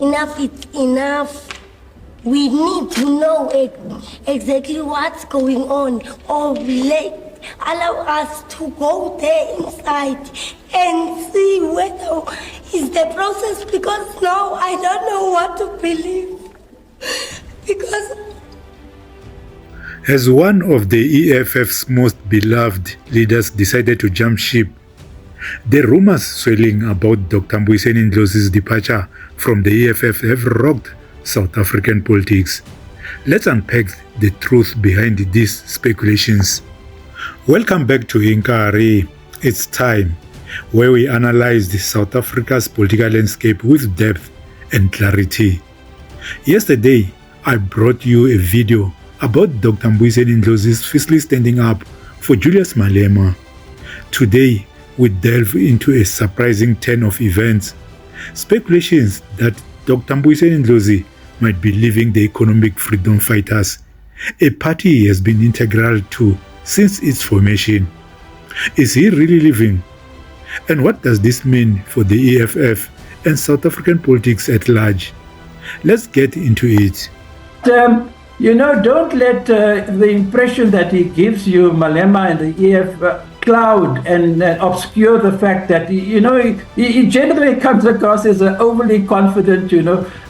enough is enough. We need to know exactly what's going on, or allow us to go there inside and see whether is the process, because now I don't know what to believe. Because as one of the EFF's most beloved leaders decided to jump ship, the rumors swirling about Dr. Mbuyiseni Ndlozi's departure from the EFF have rocked South African politics. Let's unpack the truth behind these speculations. Welcome back to Inkari. It's time where we analyze South Africa's political landscape with depth and clarity. Yesterday, I brought you a video about Dr. Mbuyiseni Ndlozi's fiercely standing up for Julius Malema. Today, we delve into a surprising turn of events. Speculations that Dr. Mbuyiseni Ndlozi might be leaving the economic freedom fighters, a party he has been integral to since its formation. Is he really leaving? And what does this mean for the EFF and South African politics at large? Let's get into it. Don't let the impression that he gives you, Malema and the EFF, cloud and obscure the fact that he generally comes across as overly confident,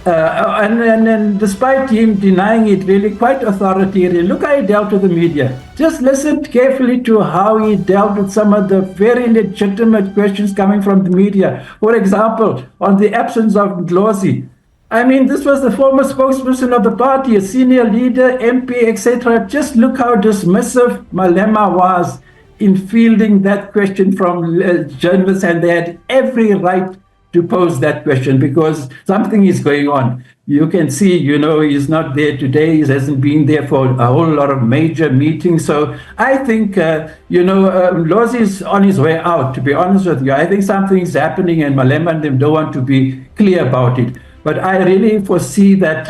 and despite him denying it, really quite authoritarian. Look how he dealt with the media. Just listen carefully to how he dealt with some of the very legitimate questions coming from the media. For example, on the absence of Ndlozi. I mean, this was the former spokesperson of the party, a senior leader, MP, etc. Just look how dismissive Malema was in fielding that question from journalists, and they had every right to pose that question because something is going on. You can see, he's not there today. He hasn't been there for a whole lot of major meetings. So I think, Ndlozi is on his way out, to be honest with you. I think something's happening and Malema and them don't want to be clear about it. But I really foresee that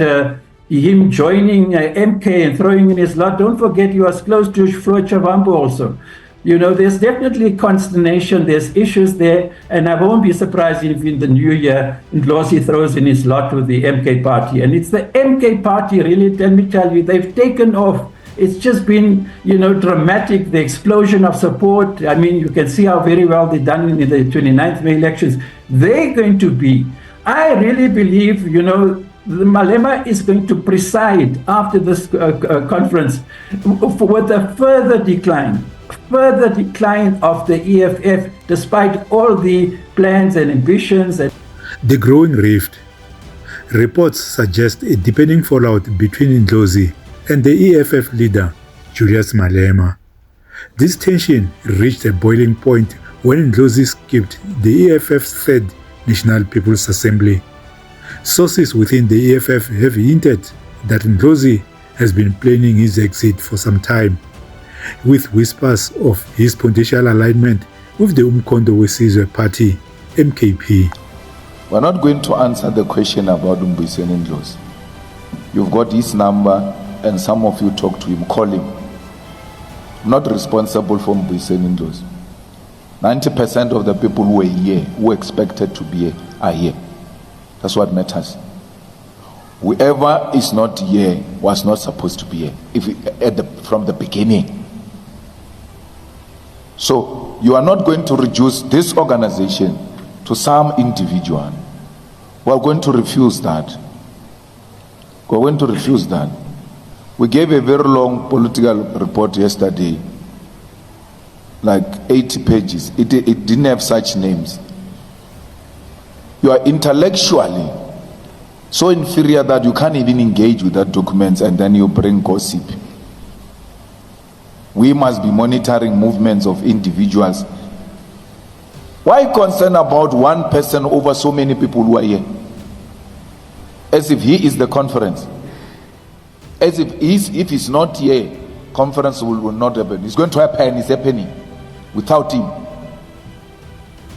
him joining MK and throwing in his lot. Don't forget he was close to Floyd Chavambo also. There's definitely consternation, there's issues there, and I won't be surprised if in the new year Ndlozi throws in his lot with the MK party. And it's the MK party, really, let me tell you, they've taken off. It's just been, dramatic, the explosion of support. I mean, you can see how very well they've done in the 29th May elections. They're going to be, I really believe, Malema is going to preside after this conference with a further decline of the EFF, despite all the plans and ambitions. The growing rift. Reports suggest a deepening fallout between Ndlozi and the EFF leader, Julius Malema. This tension reached a boiling point when Ndlozi skipped the EFF's third National People's Assembly. Sources within the EFF have hinted that Ndlozi has been planning his exit for some time, with whispers of his potential alignment with the uMkhonto weSizwe party, MKP. We're not going to answer the question about Mbuyiseni Ndlozi. You've got his number and some of you talk to him, call him. I'm not responsible for Mbuyiseni Ndlozi. 90% of the people who were here, who expected to be here, are here. That's what matters. Whoever is not here was not supposed to be here from the beginning. So you are not going to reduce this organization to some individual. We are going to refuse that. We are going to refuse that. We gave a very long political report yesterday, like 80 pages. It didn't have such names. You are intellectually so inferior that you can't even engage with that document, and then you bring gossip. We must be monitoring movements of individuals. Why concern about one person over so many people who are here? As if he is the conference. As if he's not here, conference will not happen. It's going to happen, it's happening without him.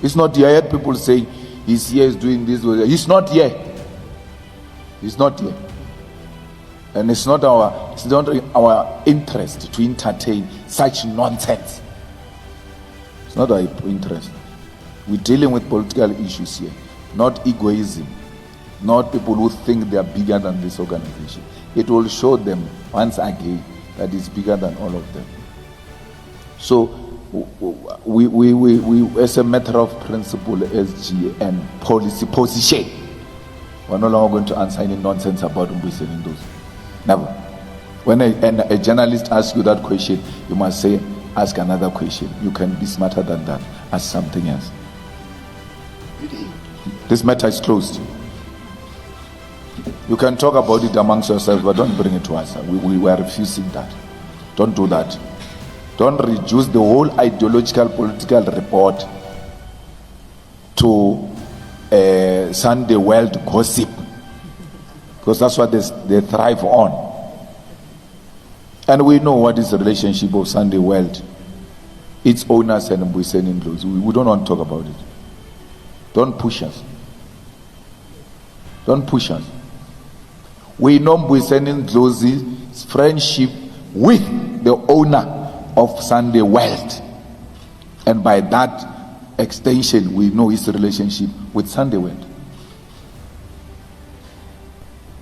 It's not here. I heard people say he's here, he's doing this. He's not here. He's not here. And it's not our interest to entertain such nonsense. It's not our interest. We're dealing with political issues here, not egoism. not people who think they are bigger than this organization. It will show them once again that it's bigger than all of them. So we as a matter of principle, SG and policy position, we're no longer going to answer any nonsense about Mbuyiseni Ndlozi. Never. When a journalist asks you that question, you must say, ask another question. You can be smarter than that. Ask something else. This matter is closed. You can talk about it amongst yourselves, but don't bring it to us. We are refusing that. Don't do that. Don't reduce the whole ideological political report to Sunday world gossip, because that's what they thrive on. And we know what is the relationship of Sunday world, its owners and Mbuyiseni Ndlozi. We don't want to talk about it. Don't push us. Don't push us. We know Mbuyiseni Ndlozi's friendship with the owner of Sunday World, and by that extension we know his relationship with Sunday World,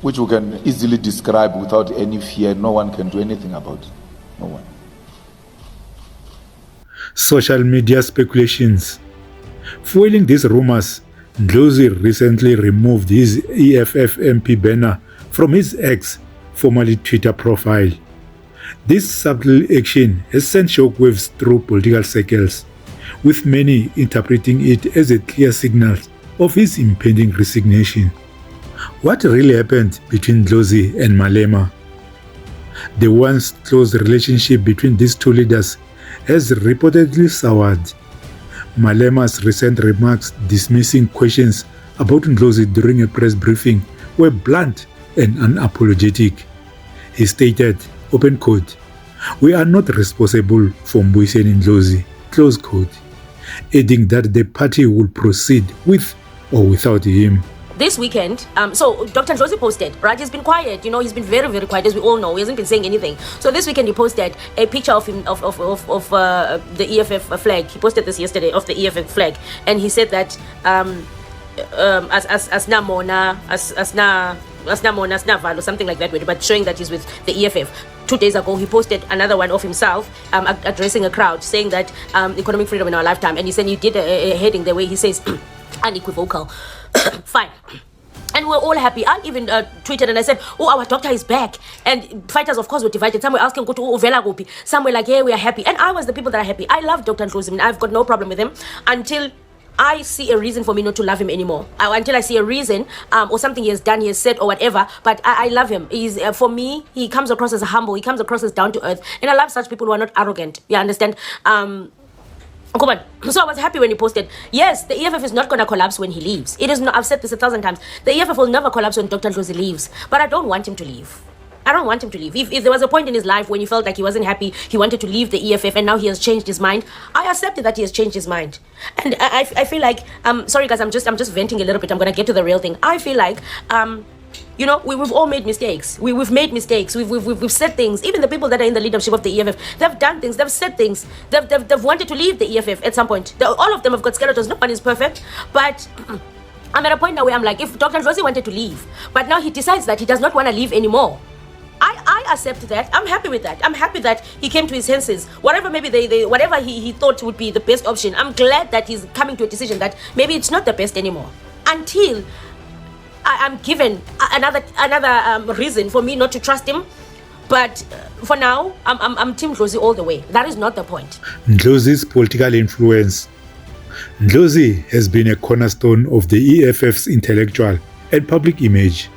which we can easily describe without any fear. No one can do anything about it. No one. Social media speculations. Foiling these rumors, Ndlozi recently removed his EFF MP banner from his ex, formerly Twitter profile. This subtle action has sent shockwaves through political circles, with many interpreting it as a clear signal of his impending resignation. What really happened between Ndlozi and Malema? The once close relationship between these two leaders has reportedly soured. Malema's recent remarks dismissing questions about Ndlozi during a press briefing were blunt and unapologetic. He stated, open quote, "We are not responsible for Mbuyiseni Ndlozi," close quote, adding that the party will proceed with or without him. This weekend, so Dr. Ndlozi posted, right? He's been quiet, he's been very, very quiet, as we all know. He hasn't been saying anything. So this weekend he posted a picture of him, of the EFF flag. He posted this yesterday, of the EFF flag. And he said that, or something like that, but showing that he's with the EFF. 2 days ago, he posted another one of himself addressing a crowd, saying that economic freedom in our lifetime. And he said he did a heading the way he says, unequivocal. Fine. And we're all happy. I even tweeted and I said, oh, our doctor is back. And fighters, of course, were divided. Some were asking, go to Uvela Gopi. Some were like, yeah, we are happy. And I was the people that are happy. I love Dr. Ndlozi. I've got no problem with him until I see a reason for me not to love him anymore. Until I see a reason or something he has done, he has said, or whatever. But I love him. He's for me, he comes across as humble. He comes across as down to earth. And I love such people who are not arrogant. You understand? Come on. So I was happy when he posted, yes, the EFF is not going to collapse when he leaves. It is not. I've said this 1,000 times. The EFF will never collapse when Dr. Ndlozi leaves. But I don't want him to leave. I don't want him to leave. If there was a point in his life when he felt like he wasn't happy, he wanted to leave the EFF, and now he has changed his mind, I accepted that he has changed his mind. And I feel like, sorry guys, I'm just venting a little bit. I'm going to get to the real thing. I feel like, we've all made mistakes. We've made mistakes. We've said things. Even the people that are in the leadership of the EFF, they've done things. They've said things. They've wanted to leave the EFF at some point. All of them have got skeletons. No one is perfect. But I'm at a point now where I'm like, if Dr. Ndlozi wanted to leave, but now he decides that he does not want to leave anymore, I accept that. I'm happy with that. I'm happy that he came to his senses. Whatever maybe whatever he thought would be the best option, I'm glad that he's coming to a decision that maybe it's not the best anymore. Until I'm given another reason for me not to trust him. But for now, I'm Team Ndlozi all the way. That is not the point. Ndlozi's political influence. Ndlozi has been a cornerstone of the EFF's intellectual and public image.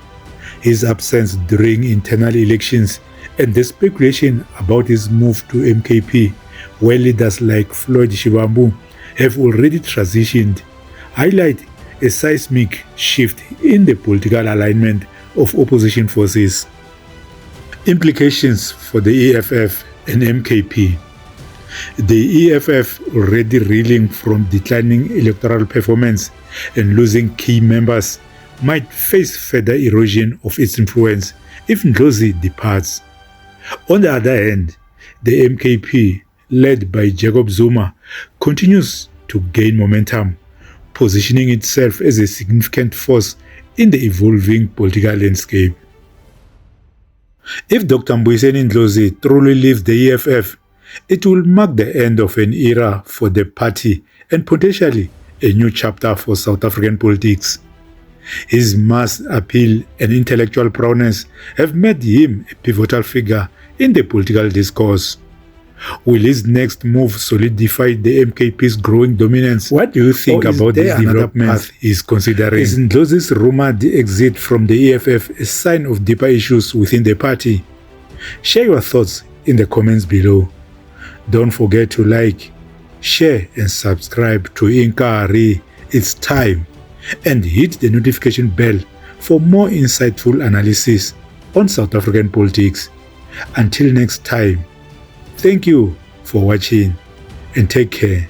His absence during internal elections and the speculation about his move to MKP, where leaders like Floyd Shivambu have already transitioned, highlight a seismic shift in the political alignment of opposition forces. Implications for the EFF and MKP. The EFF, already reeling from declining electoral performance and losing key members, might face further erosion of its influence if Ndlozi departs. On the other hand, the MKP, led by Jacob Zuma, continues to gain momentum, positioning itself as a significant force in the evolving political landscape. If Dr. Mbuyiseni Ndlozi truly leaves the EFF, it will mark the end of an era for the party and potentially a new chapter for South African politics. His mass appeal and intellectual prowess have made him a pivotal figure in the political discourse. Will his next move solidify the MKP's growing dominance? What do you think about this development he's considering? Is Ndlozi's rumored exit from the EFF a sign of deeper issues within the party? Share your thoughts in the comments below. Don't forget to like, share and subscribe to Inkari It's Time, and hit the notification bell for more insightful analysis on South African politics. Until next time, thank you for watching and take care.